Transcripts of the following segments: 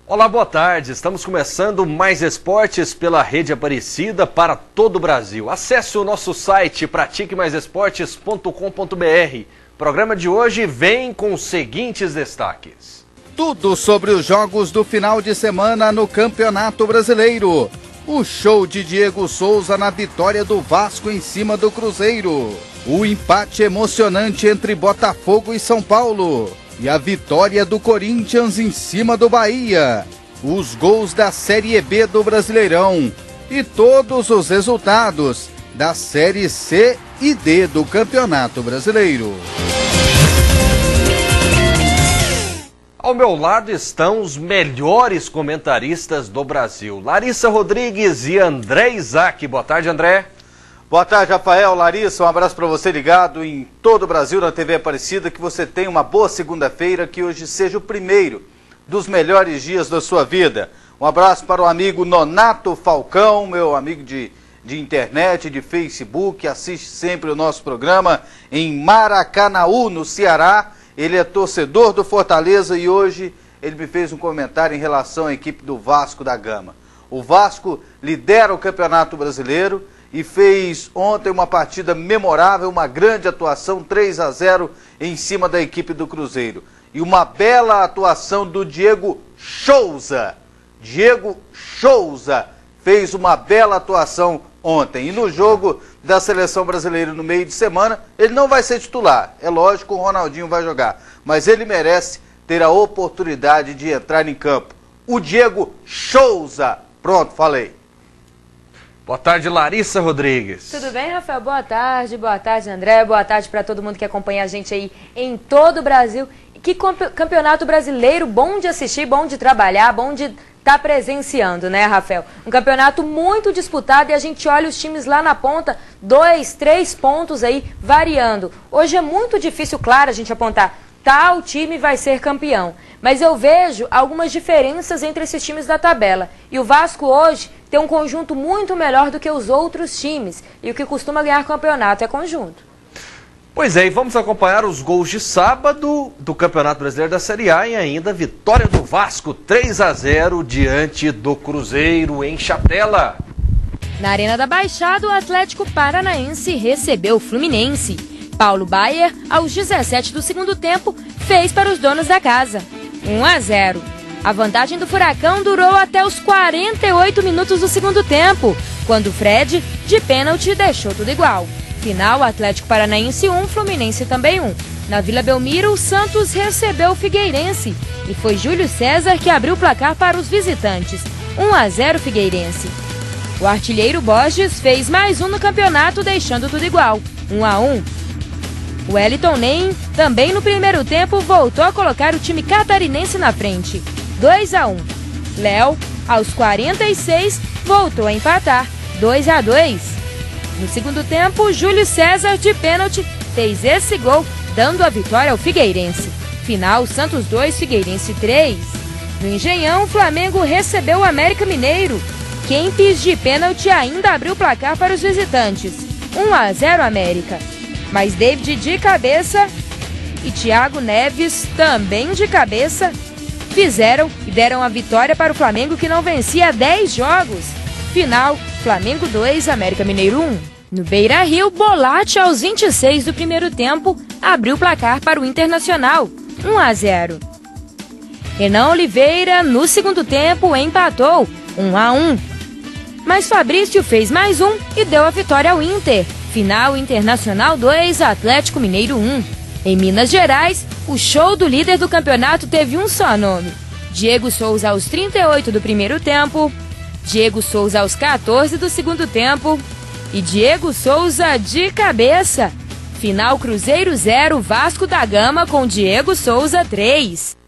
Olá, boa tarde. Estamos começando mais esportes pela Rede Aparecida para todo o Brasil. Acesse o nosso site pratiquemaisesportes.com.br. O programa de hoje vem com os seguintes destaques. Tudo sobre os jogos do final de semana no Campeonato Brasileiro. O show de Diego Souza na vitória do Vasco em cima do Cruzeiro. O empate emocionante entre Botafogo e São Paulo. E a vitória do Corinthians em cima do Bahia. Os gols da Série B do Brasileirão. E todos os resultados da Série C e D do Campeonato Brasileiro. Ao meu lado estão os melhores comentaristas do Brasil. Larissa Rodrigues e André Isaac. Boa tarde, André. Boa tarde, Rafael, Larissa, um abraço para você ligado em todo o Brasil na TV Aparecida, que você tenha uma boa segunda-feira, que hoje seja o primeiro dos melhores dias da sua vida. Um abraço para o amigo Nonato Falcão, meu amigo de internet, de Facebook, assiste sempre o nosso programa em Maracanaú, no Ceará. Ele é torcedor do Fortaleza e hoje ele me fez um comentário em relação à equipe do Vasco da Gama. O Vasco lidera o Campeonato Brasileiro e fez ontem uma partida memorável, uma grande atuação, 3-0 em cima da equipe do Cruzeiro. E uma bela atuação do Diego Souza. Diego Souza fez uma bela atuação ontem. E no jogo da Seleção Brasileira no meio de semana, ele não vai ser titular. É lógico, o Ronaldinho vai jogar. Mas ele merece ter a oportunidade de entrar em campo. O Diego Souza. Pronto, falei. Boa tarde, Larissa Rodrigues. Tudo bem, Rafael? Boa tarde, André. Boa tarde para todo mundo que acompanha a gente aí em todo o Brasil. Que campeonato brasileiro bom de assistir, bom de trabalhar, bom de estar presenciando, né, Rafael? Um campeonato muito disputado e a gente olha os times lá na ponta, 2, 3 pontos aí variando. Hoje é muito difícil, claro, a gente apontar tal time vai ser campeão. Mas eu vejo algumas diferenças entre esses times da tabela. E o Vasco hoje tem um conjunto muito melhor do que os outros times. E o que costuma ganhar campeonato é conjunto. Pois é, e vamos acompanhar os gols de sábado do Campeonato Brasileiro da Série A e ainda a vitória do Vasco 3-0 diante do Cruzeiro em Chapela. Na Arena da Baixada, o Atlético Paranaense recebeu o Fluminense. Paulo Baier, aos 17 do segundo tempo, fez para os donos da casa. 1-0. A vantagem do Furacão durou até os 48 minutos do segundo tempo, quando Fred, de pênalti, deixou tudo igual. Final, Atlético Paranaense 1, Fluminense também 1. Na Vila Belmiro, o Santos recebeu o Figueirense e foi Júlio César que abriu o placar para os visitantes. 1-0 Figueirense. O artilheiro Borges fez mais um no campeonato, deixando tudo igual. 1-1. O Wellington Nem, também no primeiro tempo, voltou a colocar o time catarinense na frente. 2-1. Léo, aos 46, voltou a empatar. 2-2. No segundo tempo, Júlio César, de pênalti, fez esse gol, dando a vitória ao Figueirense. Final, Santos 2, Figueirense 3. No Engenhão, o Flamengo recebeu o América Mineiro. Kempis, de pênalti, ainda abriu o placar para os visitantes. 1-0 América. Mas David de cabeça e Thiago Neves, também de cabeça, fizeram e deram a vitória para o Flamengo, que não vencia há 10 jogos. Final, Flamengo 2, América Mineiro 1. No Beira-Rio, Bolatti, aos 26 do primeiro tempo, abriu o placar para o Internacional, 1-0. Renan Oliveira, no segundo tempo, empatou, 1-1. Mas Fabrício fez mais um e deu a vitória ao Inter. Final, Internacional 2, Atlético Mineiro 1. Em Minas Gerais, o show do líder do campeonato teve um só nome. Diego Souza aos 38 do primeiro tempo, Diego Souza aos 14 do segundo tempo e Diego Souza de cabeça. Final, Cruzeiro 0, Vasco da Gama com Diego Souza 3.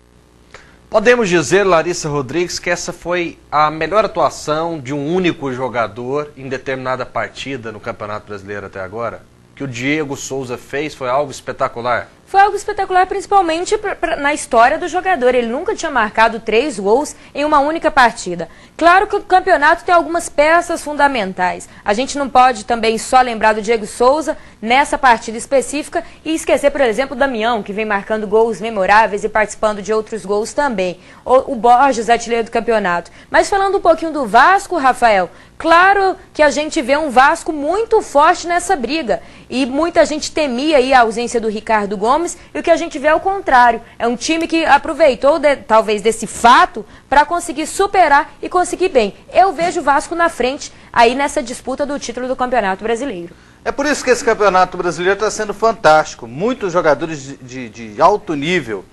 Podemos dizer, Larissa Rodrigues, que essa foi a melhor atuação de um único jogador em determinada partida no Campeonato Brasileiro até agora? Que o Diego Souza fez foi algo espetacular? Foi algo espetacular, principalmente na história do jogador. Ele nunca tinha marcado 3 gols em uma única partida. Claro que o campeonato tem algumas peças fundamentais. A gente não pode também só lembrar do Diego Souza nessa partida específica e esquecer, por exemplo, o Damião, que vem marcando gols memoráveis e participando de outros gols também. O Borges, artilheiro do campeonato. Mas falando um pouquinho do Vasco, Rafael, claro que a gente vê um Vasco muito forte nessa briga. E muita gente temia aí a ausência do Ricardo Gomes, e o que a gente vê é o contrário. É um time que aproveitou, talvez, desse fato para conseguir superar e conseguir bem. Eu vejo o Vasco na frente aí nessa disputa do título do Campeonato Brasileiro. É por isso que esse Campeonato Brasileiro está sendo fantástico. Muitos jogadores de alto nível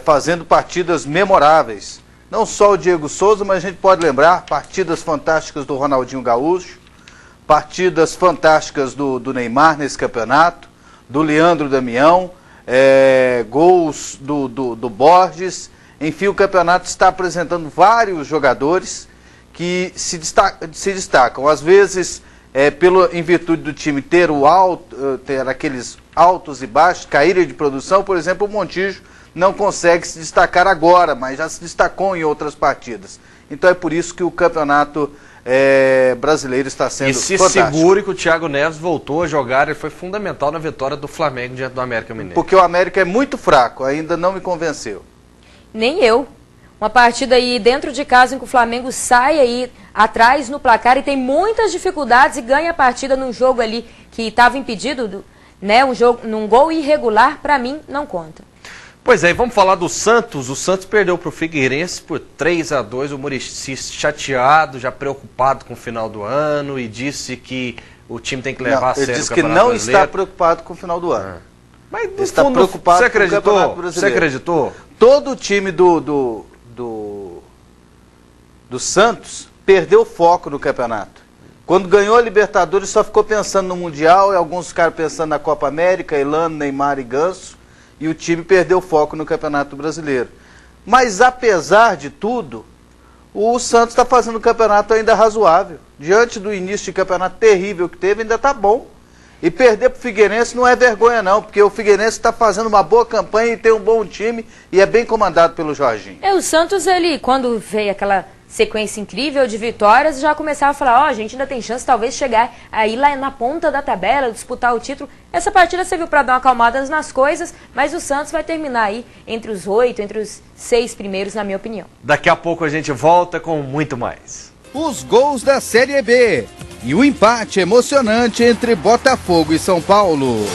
fazendo partidas memoráveis. Não só o Diego Souza, mas a gente pode lembrar partidas fantásticas do Ronaldinho Gaúcho, partidas fantásticas do Neymar nesse campeonato, do Leandro Damião, gols do Borges. Enfim, o campeonato está apresentando vários jogadores que se destacam. Às vezes, em virtude do time ter aqueles altos e baixos, caírem de produção. Por exemplo, o Montijo não consegue se destacar agora, mas já se destacou em outras partidas. Então é por isso que o campeonato brasileiro está sendo fantástico. E se segure que o Thiago Neves voltou a jogar, ele foi fundamental na vitória do Flamengo diante do América Mineiro. Porque o América é muito fraco, ainda não me convenceu. Nem eu. Uma partida aí dentro de casa em que o Flamengo sai aí atrás no placar e tem muitas dificuldades e ganha a partida num jogo ali que estava impedido, né? Num gol irregular, para mim, não conta. Pois é, e vamos falar do Santos. O Santos perdeu para o Figueirense por 3-2. O Muricy chateado, já preocupado com o final do ano, e disse que o time tem que levar a sério o Campeonato Brasileiro. Ele disse que não está preocupado com o final do ano. Mas no está fundo, preocupado com o Campeonato Brasileiro. Você acreditou? Todo o time do Santos perdeu o foco no campeonato. Quando ganhou a Libertadores só ficou pensando no Mundial, e alguns ficaram pensando na Copa América, Elano, Neymar e Ganso. E o time perdeu o foco no Campeonato Brasileiro. Mas, apesar de tudo, o Santos está fazendo um campeonato ainda razoável. Diante do início de campeonato terrível que teve, ainda está bom. E perder para o Figueirense não é vergonha não, porque o Figueirense está fazendo uma boa campanha e tem um bom time e é bem comandado pelo Jorginho. O Santos, quando veio aquela sequência incrível de vitórias, já começava a falar, a gente ainda tem chance talvez chegar aí lá na ponta da tabela, disputar o título. Essa partida serviu para dar uma acalmada nas coisas, mas o Santos vai terminar aí entre os 8, entre os 6 primeiros, na minha opinião. Daqui a pouco a gente volta com muito mais. Os gols da Série B e o empate emocionante entre Botafogo e São Paulo.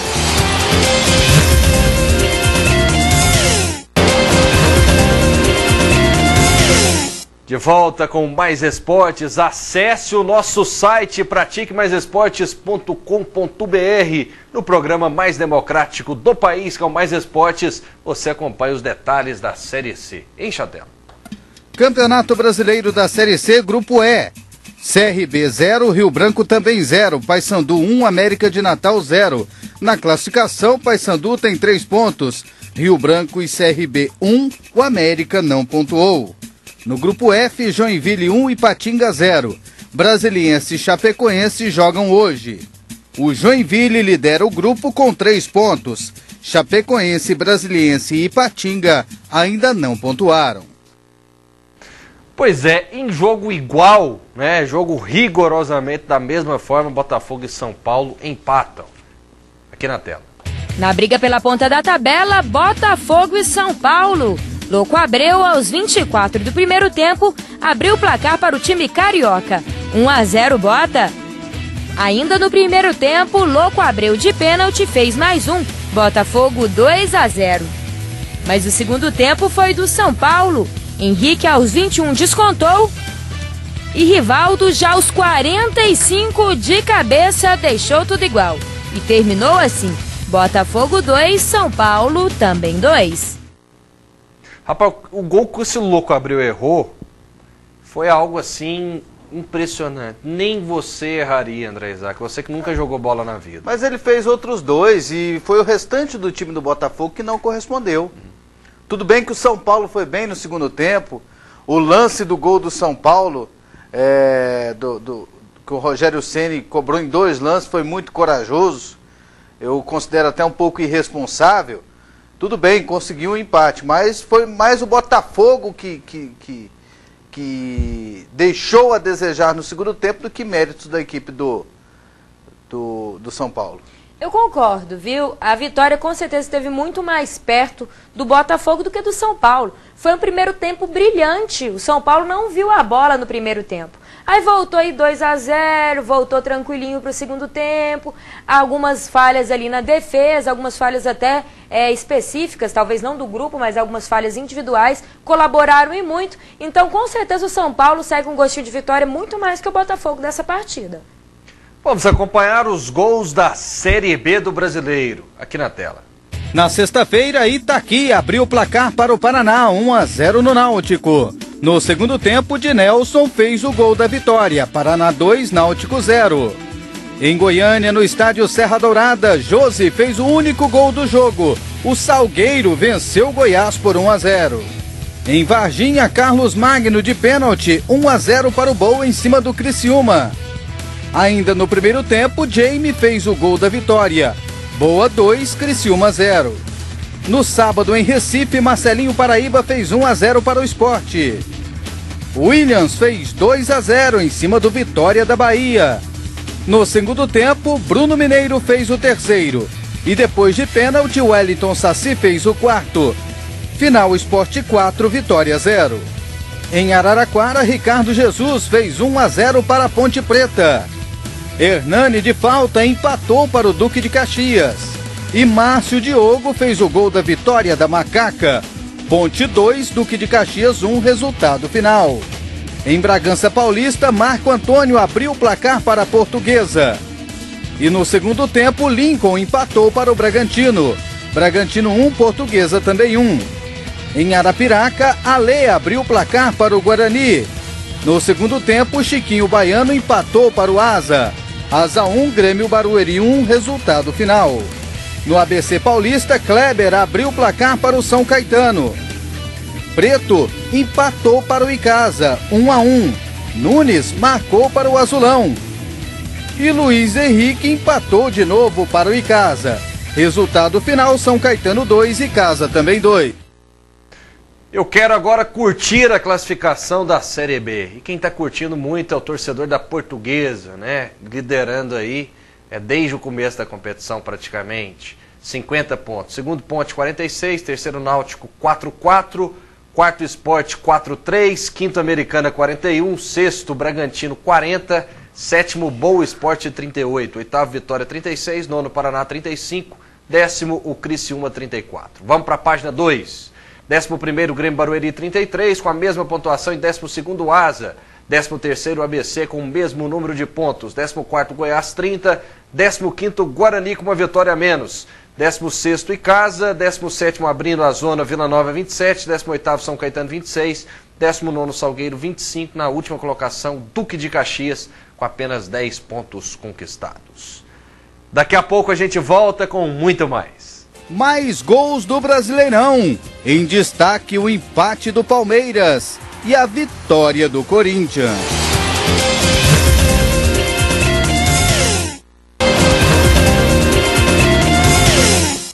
De volta com mais esportes. Acesse o nosso site pratiquemaisesportes.com.br. No programa mais democrático do país, que é o Mais Esportes, você acompanha os detalhes da Série C. Enche a tela. Campeonato Brasileiro da Série C, Grupo E. CRB 0, Rio Branco também 0, Paysandu 1, América de Natal 0. Na classificação, Paysandu tem 3 pontos, Rio Branco e CRB 1, o América não pontuou. No Grupo F, Joinville 1 e Ipatinga 0. Brasiliense e Chapecoense jogam hoje. O Joinville lidera o grupo com 3 pontos. Chapecoense, Brasiliense e Ipatinga ainda não pontuaram. Pois é, em jogo igual, né? Jogo rigorosamente da mesma forma, Botafogo e São Paulo empatam. Aqui na tela. Na briga pela ponta da tabela, Botafogo e São Paulo. Louco Abreu, aos 24 do primeiro tempo, abriu o placar para o time carioca. 1-0 Bota. Ainda no primeiro tempo, Louco Abreu de pênalti fez mais um. Botafogo 2-0. Mas o segundo tempo foi do São Paulo. Henrique aos 21 descontou. E Rivaldo já aos 45 de cabeça deixou tudo igual. E terminou assim. Botafogo 2, São Paulo também 2. Rapaz, o gol que esse Louco Abreu errou foi algo assim impressionante. Nem você erraria, André Isaac, você que nunca jogou bola na vida. Mas ele fez outros 2 e foi o restante do time do Botafogo que não correspondeu. Tudo bem que o São Paulo foi bem no segundo tempo. O lance do gol do São Paulo, que o Rogério Ceni cobrou em 2 lances, foi muito corajoso. Eu considero até um pouco irresponsável. Tudo bem, conseguiu um empate, mas foi mais o Botafogo que deixou a desejar no segundo tempo do que méritos da equipe do São Paulo. Eu concordo, viu? A vitória com certeza esteve muito mais perto do Botafogo do que do São Paulo. Foi um primeiro tempo brilhante. O São Paulo não viu a bola no primeiro tempo. Aí voltou aí 2-0, voltou tranquilinho para o segundo tempo. Algumas falhas ali na defesa, algumas falhas até específicas, talvez não do grupo, mas algumas falhas individuais, colaboraram e muito. Então, com certeza, o São Paulo segue um gostinho de vitória muito mais que o Botafogo dessa partida. Vamos acompanhar os gols da Série B do Brasileiro, aqui na tela. Na sexta-feira, Itaqui abriu o placar para o Paraná, 1-0 no Náutico. No segundo tempo, Dinelson fez o gol da vitória, Paraná 2, Náutico 0. Em Goiânia, no estádio Serra Dourada, Josi fez o único gol do jogo. O Salgueiro venceu o Goiás por 1-0. Em Varginha, Carlos Magno de pênalti, 1-0 para o Boa em cima do Criciúma. Ainda no primeiro tempo, Jamie fez o gol da vitória. Boa 2, Criciúma 0. No sábado, em Recife, Marcelinho Paraíba fez 1-0 para o Sport. Williams fez 2-0 em cima do Vitória da Bahia. No segundo tempo, Bruno Mineiro fez o terceiro. E depois de pênalti, Wellington Saci fez o quarto. Final Sport 4, Vitória 0. Em Araraquara, Ricardo Jesus fez 1-0 para a Ponte Preta. Hernani de falta empatou para o Duque de Caxias. E Márcio Diogo fez o gol da vitória da Macaca. Ponte 2, Duque de Caxias 1, resultado final. Em Bragança Paulista, Marco Antônio abriu o placar para a Portuguesa. E no segundo tempo, Lincoln empatou para o Bragantino. Bragantino 1, Portuguesa também 1. Em Arapiraca, Ale abriu o placar para o Guarani. No segundo tempo, Chiquinho Baiano empatou para o Asa. Asa 1, Grêmio Barueri 1, resultado final. No ABC Paulista, Kleber abriu o placar para o São Caetano. Preto empatou para o Icasa, 1-1. Nunes marcou para o Azulão. E Luiz Henrique empatou de novo para o Icasa. Resultado final, São Caetano 2, Icasa também 2. Eu quero agora curtir a classificação da Série B. E quem está curtindo muito é o torcedor da Portuguesa, né? Liderando aí, desde o começo da competição praticamente. 50 pontos. Segundo Ponte, 46. Terceiro Náutico, 4-4. Quarto Sport, 4-3. Quinto Americana, 41. Sexto Bragantino, 40. Sétimo Boa Esporte, 38. Oitavo Vitória, 36. Nono Paraná, 35. Décimo o Criciúma, 34. Vamos para a página 2. 11º Grêmio Barueri 33, com a mesma pontuação, e 12º Asa. 13º ABC com o mesmo número de pontos. 14º Goiás 30, 15º Guarani com uma vitória a menos. 16º Icasa, 17º abrindo a zona Vila Nova 27, 18º São Caetano 26, 19º Salgueiro 25, na última colocação Duque de Caxias com apenas 10 pontos conquistados. Daqui a pouco a gente volta com muito mais. Mais gols do Brasileirão. Em destaque, o empate do Palmeiras e a vitória do Corinthians.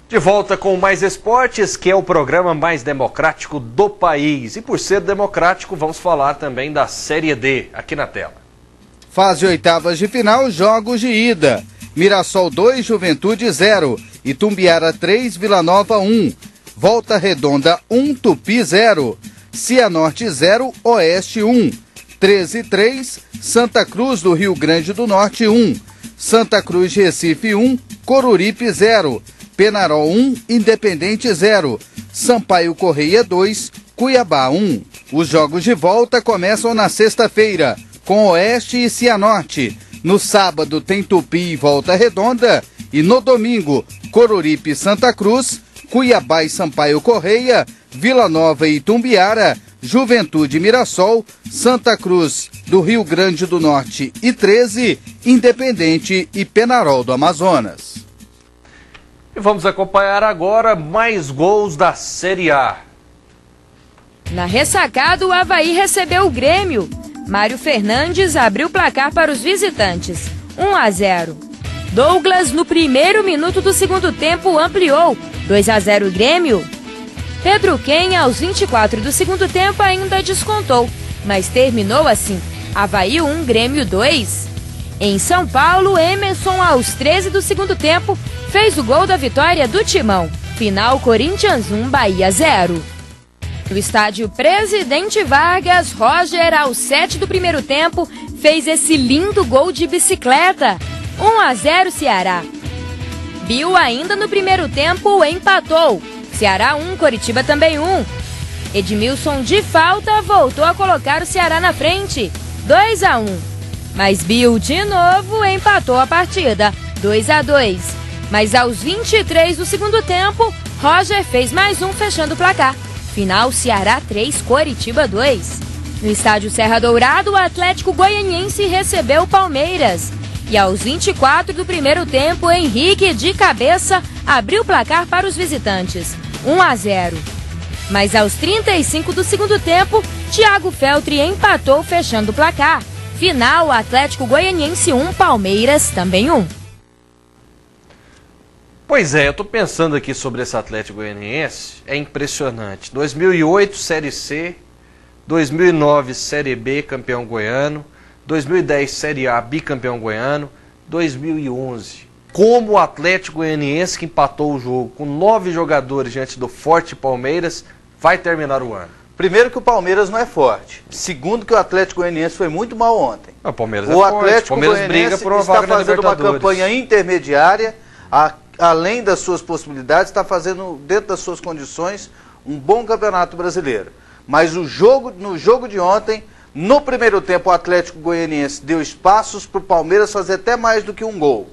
De volta com Mais Esportes, que é o programa mais democrático do país. E por ser democrático, vamos falar também da Série D, aqui na tela. Fase oitavas de final, jogos de ida. Mirassol 2, Juventude 0. Itumbiara 3, Vila Nova 1. Volta Redonda 1, Tupi 0. Cianorte 0, Oeste 1. 13-3, Santa Cruz do Rio Grande do Norte 1. Santa Cruz Recife 1, Coruripe 0. Penarol 1, Independente 0. Sampaio Correia 2, Cuiabá 1. Os jogos de volta começam na sexta-feira, com Oeste e Cianorte. No sábado tem Tupi e Volta Redonda. E no domingo, Coruripe e Santa Cruz, Cuiabá e Sampaio Correia, Vila Nova e Itumbiara, Juventude e Mirassol, Santa Cruz do Rio Grande do Norte e 13, Independente e Penarol do Amazonas. E vamos acompanhar agora mais gols da Série A. Na ressacada, o Avaí recebeu o Grêmio. Mário Fernandes abriu o placar para os visitantes, 1-0. Douglas, no primeiro minuto do segundo tempo, ampliou. 2-0 Grêmio. Pedro Ken, aos 24 do segundo tempo, ainda descontou, mas terminou assim. Avaí 1, Grêmio 2. Em São Paulo, Emerson, aos 13 do segundo tempo, fez o gol da vitória do Timão. Final Corinthians 1, Bahia 0. No estádio Presidente Vargas, Roger, aos 7 do primeiro tempo, fez esse lindo gol de bicicleta. 1-0 Ceará. Bill, ainda no primeiro tempo, empatou. Ceará 1, Coritiba também 1. Edmilson, de falta, voltou a colocar o Ceará na frente. 2-1. Mas Bill, de novo, empatou a partida. 2-2. Mas aos 23 do segundo tempo, Roger fez mais um, fechando o placar. Final Ceará 3, Coritiba 2. No estádio Serra Dourada, o Atlético Goianiense recebeu o Palmeiras. E aos 24 do primeiro tempo, Henrique, de cabeça, abriu o placar para os visitantes. 1-0. Mas aos 35 do segundo tempo, Thiago Feltri empatou, fechando o placar. Final, Atlético Goianiense 1, Palmeiras também 1. Pois é, eu tô pensando aqui sobre esse Atlético Goianiense, é impressionante. 2008, Série C, 2009, Série B, campeão goiano, 2010, Série A, bicampeão goiano, 2011. Como o Atlético Goianiense, que empatou o jogo com 9 jogadores diante do forte Palmeiras, vai terminar o ano? Primeiro que o Palmeiras não é forte. Segundo que o Atlético Goianiense foi muito mal ontem. O Palmeiras é forte. Atlético Palmeiras briga por uma vaga na Libertadores. Está fazendo uma campanha intermediária, além das suas possibilidades, está fazendo, dentro das suas condições, um bom campeonato brasileiro. Mas no jogo de ontem, no primeiro tempo, o Atlético Goianiense deu espaços para o Palmeiras fazer até mais do que um gol.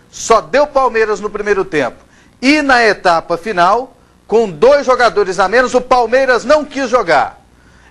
Só deu Palmeiras no primeiro tempo. E na etapa final, com 2 jogadores a menos, o Palmeiras não quis jogar.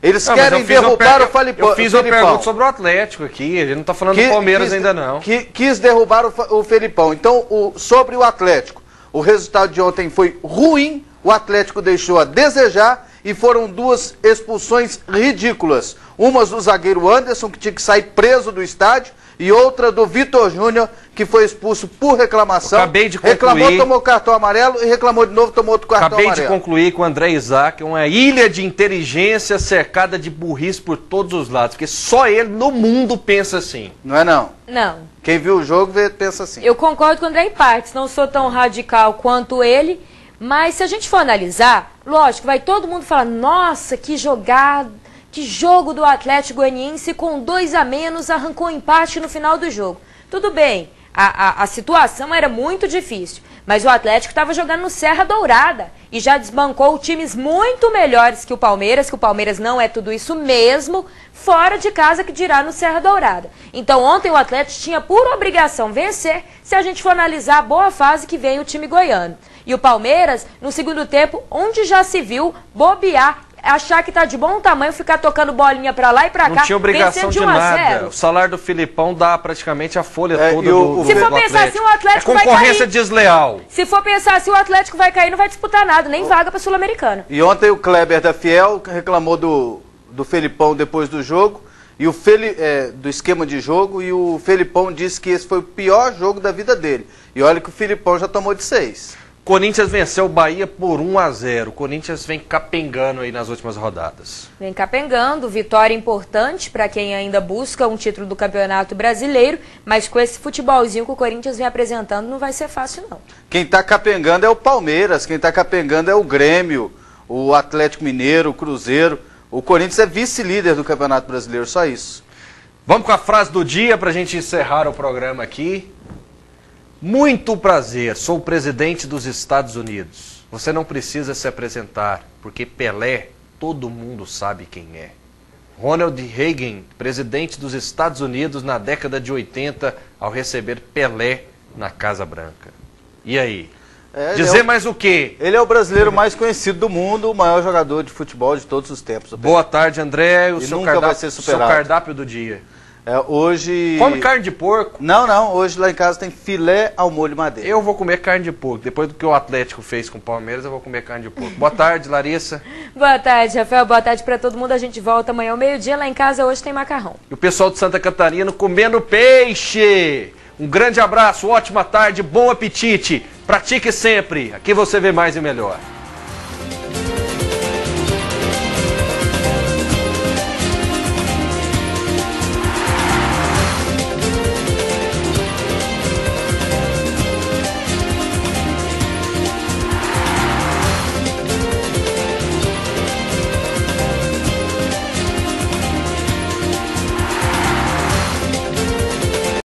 Eles querem derrubar o Felipão. Eu fiz uma pergunta sobre o Atlético aqui, a gente não está falando do Palmeiras ainda não. Quis derrubar o Felipão. Então, sobre o Atlético, o resultado de ontem foi ruim, o Atlético deixou a desejar e foram 2 expulsões ridículas. Uma do zagueiro Anderson, que tinha que sair preso do estádio, e outra do Vitor Júnior, que foi expulso por reclamação. Acabei de concluir. Reclamou, tomou cartão amarelo e reclamou de novo, tomou outro cartão amarelo. Acabei de concluir com o André Isaac, uma ilha de inteligência cercada de burrice por todos os lados, porque só ele no mundo pensa assim. Não é não? Não. Quem viu o jogo pensa assim. Eu concordo com o André em partes, não sou tão radical quanto ele, mas se a gente for analisar, lógico, vai todo mundo falar, nossa, que jogada. Que jogo do Atlético Goianiense com 2 a menos arrancou empate no final do jogo. Tudo bem, a situação era muito difícil, mas o Atlético estava jogando no Serra Dourada e já desbancou times muito melhores que o Palmeiras não é tudo isso mesmo, fora de casa que dirá no Serra Dourada. Então ontem o Atlético tinha por obrigação vencer, se a gente for analisar a boa fase que vem o time goiano. E o Palmeiras, no segundo tempo, onde já se viu bobear, achar que tá de bom tamanho, ficar tocando bolinha pra lá e pra cá. Não tinha obrigação de nada. O salário do Filipão dá praticamente a folha toda do Se for pensar assim, o Atlético vai cair. Concorrência desleal. Se for pensar assim, o Atlético vai cair, não vai disputar nada, nem vaga pra Sul-Americana. E ontem o Kleber da Fiel reclamou do Felipão depois do jogo, e do esquema de jogo, e o Felipão disse que esse foi o pior jogo da vida dele. E olha que o Felipão já tomou de 6. Corinthians venceu o Bahia por 1-0. O Corinthians vem capengando aí nas últimas rodadas. Vem capengando, vitória importante para quem ainda busca um título do Campeonato Brasileiro, mas com esse futebolzinho que o Corinthians vem apresentando não vai ser fácil não. Quem está capengando é o Palmeiras, quem está capengando é o Grêmio, o Atlético Mineiro, o Cruzeiro. O Corinthians é vice-líder do Campeonato Brasileiro, só isso. Vamos com a frase do dia para a gente encerrar o programa aqui. Muito prazer, sou o presidente dos Estados Unidos. Você não precisa se apresentar, porque Pelé, todo mundo sabe quem é. Ronald Reagan, presidente dos Estados Unidos na década de 80, ao receber Pelé na Casa Branca. E aí? Dizer mais o quê? Ele é o brasileiro mais conhecido do mundo, o maior jogador de futebol de todos os tempos. Boa tarde, André. O seu nunca vai ser superado. Seu cardápio do dia. Hoje... Come carne de porco? Não. Hoje lá em casa tem filé ao molho madeira. Eu vou comer carne de porco. Depois do que o Atlético fez com o Palmeiras, eu vou comer carne de porco. Boa tarde, Larissa. Boa tarde, Rafael. Boa tarde para todo mundo. A gente volta amanhã ao meio-dia. Lá em casa hoje tem macarrão. E o pessoal de Santa Catarina comendo peixe. Um grande abraço, ótima tarde, bom apetite. Pratique sempre. Aqui você vê mais e melhor.